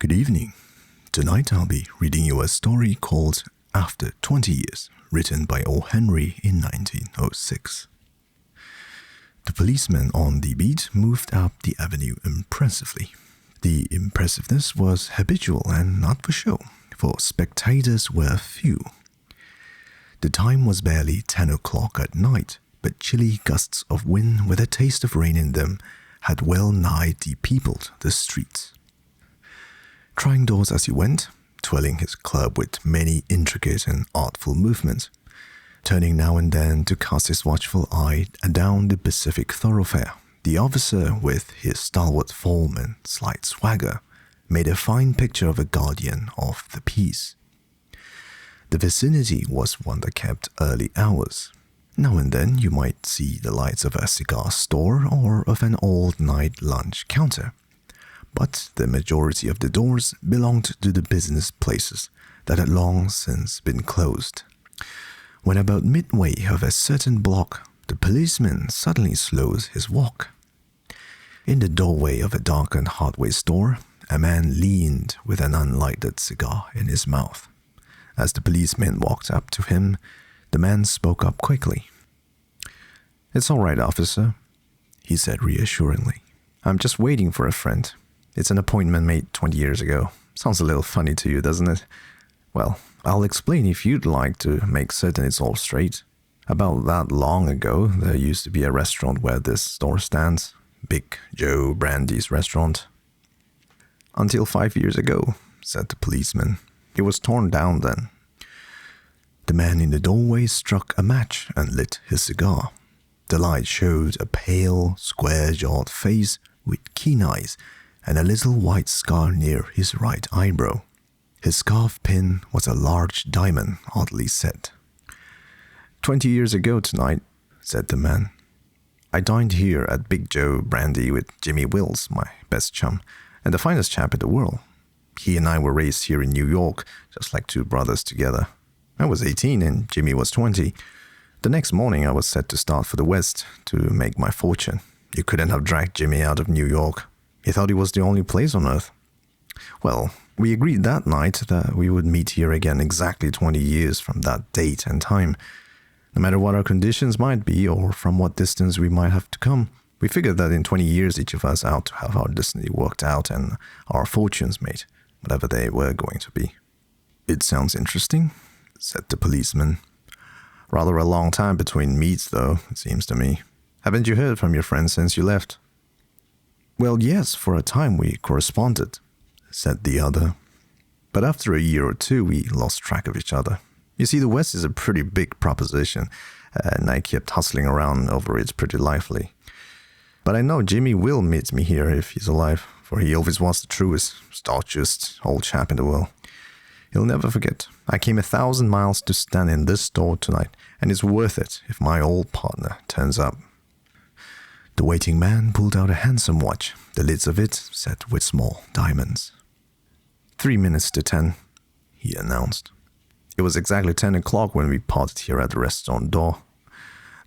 Good evening. Tonight I'll be reading you a story called After 20 Years, written by O.Henry in 1906. The policeman on the beat moved up the avenue impressively. The impressiveness was habitual and not for show, for spectators were few. The time was barely 10 o'clock at night, but chilly gusts of wind with a taste of rain in them had well nigh depeopled the streets. Trying doors as he went, twirling his club with many intricate and artful movements, turning now and then to cast his watchful eye down the Pacific thoroughfare, the officer, with his stalwart form and slight swagger, made a fine picture of a guardian of the peace. The vicinity was one that kept early hours. Now and then you might see the lights of a cigar store or of an all-night lunch counter. But the majority of the doors belonged to the business places that had long since been closed. When about midway of a certain block, the policeman suddenly slows his walk. In the doorway of a darkened hardware store, a man leaned with an unlighted cigar in his mouth. As the policeman walked up to him, the man spoke up quickly. "It's all right, officer," he said reassuringly. "I'm just waiting for a friend. It's an appointment made 20 years ago. Sounds a little funny to you, doesn't it? Well, I'll explain if you'd like to make certain it's all straight. About that long ago, there used to be a restaurant where this store stands. Big Joe Brandy's restaurant." "Until 5 years ago," said the policeman. "It was torn down then." The man in the doorway struck a match and lit his cigar. The light showed a pale, square-jawed face with keen eyes and a little white scar near his right eyebrow. His scarf pin was a large diamond, oddly set. 20 years ago tonight," said the man. "I dined here at Big Joe Brandy with Jimmy Wills, my best chum, and the finest chap in the world. He and I were raised here in New York, just like two brothers together. I was 18 and Jimmy was 20. The next morning I was set to start for the West to make my fortune. You couldn't have dragged Jimmy out of New York. He thought it was the only place on earth. Well, we agreed that night that we would meet here again exactly 20 years from that date and time. No matter what our conditions might be or from what distance we might have to come, we figured that in 20 years each of us ought to have our destiny worked out and our fortunes made, whatever they were going to be." "It sounds interesting," said the policeman. "Rather a long time between meets, though, it seems to me. Haven't you heard from your friends since you left?" "Well, yes, for a time we corresponded," said the other. "But after a year or two, we lost track of each other. You see, the West is a pretty big proposition, and I kept hustling around over it pretty lively. But I know Jimmy will meet me here if he's alive, for he always was the truest, staunchest old chap in the world. He'll never forget. I came 1,000 miles to stand in this store tonight, and it's worth it if my old partner turns up." The waiting man pulled out a handsome watch, the lids of it set with small diamonds. 3 minutes to 10, he announced. "It was exactly 10 o'clock when we parted here at the restaurant door."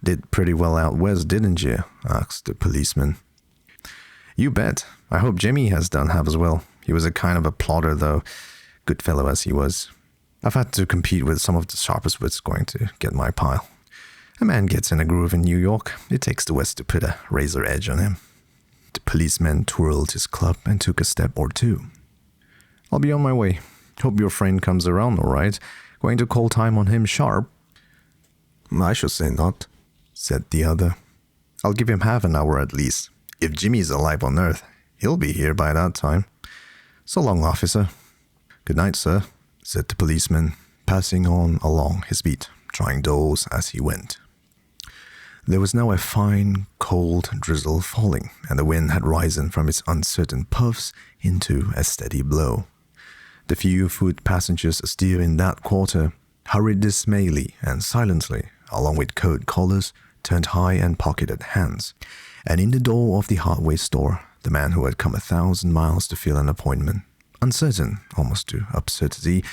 "Did pretty well out west, didn't you?" asked the policeman. "You bet. I hope Jimmy has done half as well. He was a kind of a plodder, though, good fellow as he was. I've had to compete with some of the sharpest wits going to get my pile. A man gets in a groove in New York. It takes the West to put a razor edge on him." The policeman twirled his club and took a step or two. "I'll be on my way. Hope your friend comes around all right. Going to call time on him sharp?" "I should say not," said the other. "I'll give him half an hour at least. If Jimmy's alive on earth, he'll be here by that time. So long, officer." "Good night, sir," said the policeman, passing on along his beat, trying doors as he went. There was now a fine, cold drizzle falling, and the wind had risen from its uncertain puffs into a steady blow. The few foot passengers astir in that quarter hurried dismally and silently, along with coat collars, turned high and pocketed hands, and in the door of the hardware store, the man who had come 1,000 miles to fill an appointment, uncertain, almost to absurdity,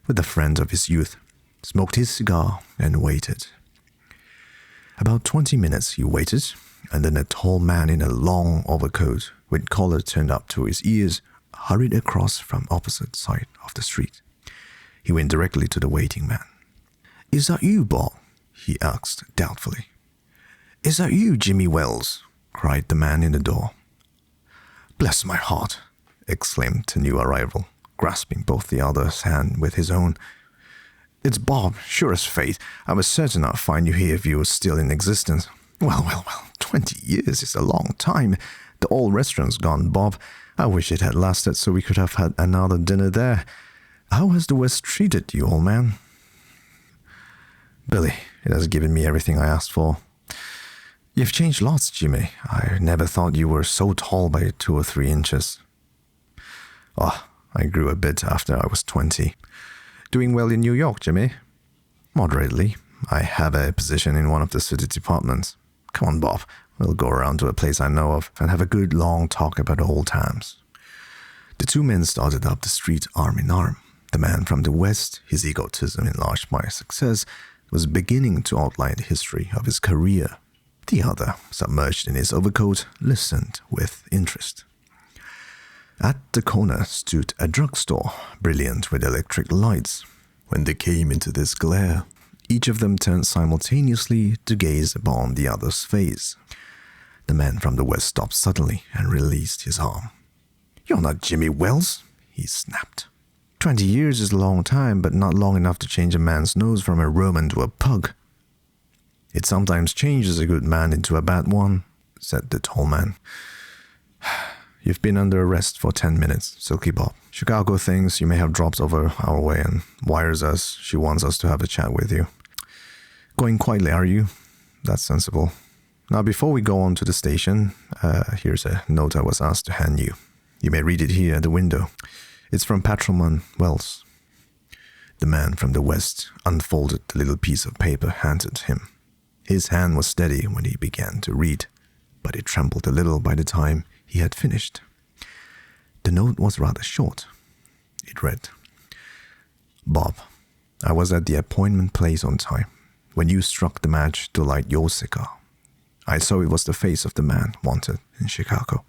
with a friend of his youth, smoked his cigar and waited. About 20 minutes he waited, and then a tall man in a long overcoat, with collar turned up to his ears, hurried across from opposite side of the street. He went directly to the waiting man. "Is that you, Bob?" he asked doubtfully. "Is that you, Jimmy Wells?" cried the man in the door. "Bless my heart," exclaimed the new arrival, grasping both the other's hand with his own. "It's Bob, sure as fate. I was certain I'd find you here if you were still in existence. Well, 20 years is a long time. The old restaurant's gone, Bob. I wish it had lasted so we could have had another dinner there. How has the West treated you, old man?" "Billy, it has given me everything I asked for." "You've changed lots, Jimmy. I never thought you were so tall by 2 or 3 inches. "Oh, I grew a bit after I was 20. "Doing well in New York, Jimmy?" "Moderately. I have a position in one of the city departments. Come on, Bob. We'll go around to a place I know of and have a good long talk about old times." The two men started up the street arm in arm. The man from the West, his egotism enlarged by success, was beginning to outline the history of his career. The other, submerged in his overcoat, listened with interest. At the corner stood a drugstore, brilliant with electric lights. When they came into this glare, each of them turned simultaneously to gaze upon the other's face. The man from the West stopped suddenly and released his arm. "You're not Jimmy Wells," he snapped. 20 years is a long time, but not long enough to change a man's nose from a Roman to a pug." "It sometimes changes a good man into a bad one," said the tall man. "You've been under arrest for 10 minutes, Silky Bob. Chicago thinks you may have dropped over our way and wires us she wants us to have a chat with you. Going quietly, are you? That's sensible. Now, before we go on to the station, here's a note I was asked to hand you. You may read it here at the window. It's from Patrolman Wells." The man from the West unfolded the little piece of paper handed him. His hand was steady when he began to read, but it trembled a little by the time he had finished. The note was rather short. It read, "Bob, I was at the appointment place on time when you struck the match to light your cigar. I saw it was the face of the man wanted in Chicago.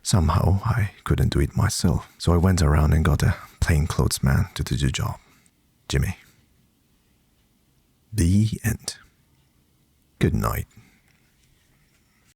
Somehow I couldn't do it myself, so I went around and got a plainclothes man to do the job. Jimmy." The end. Good night.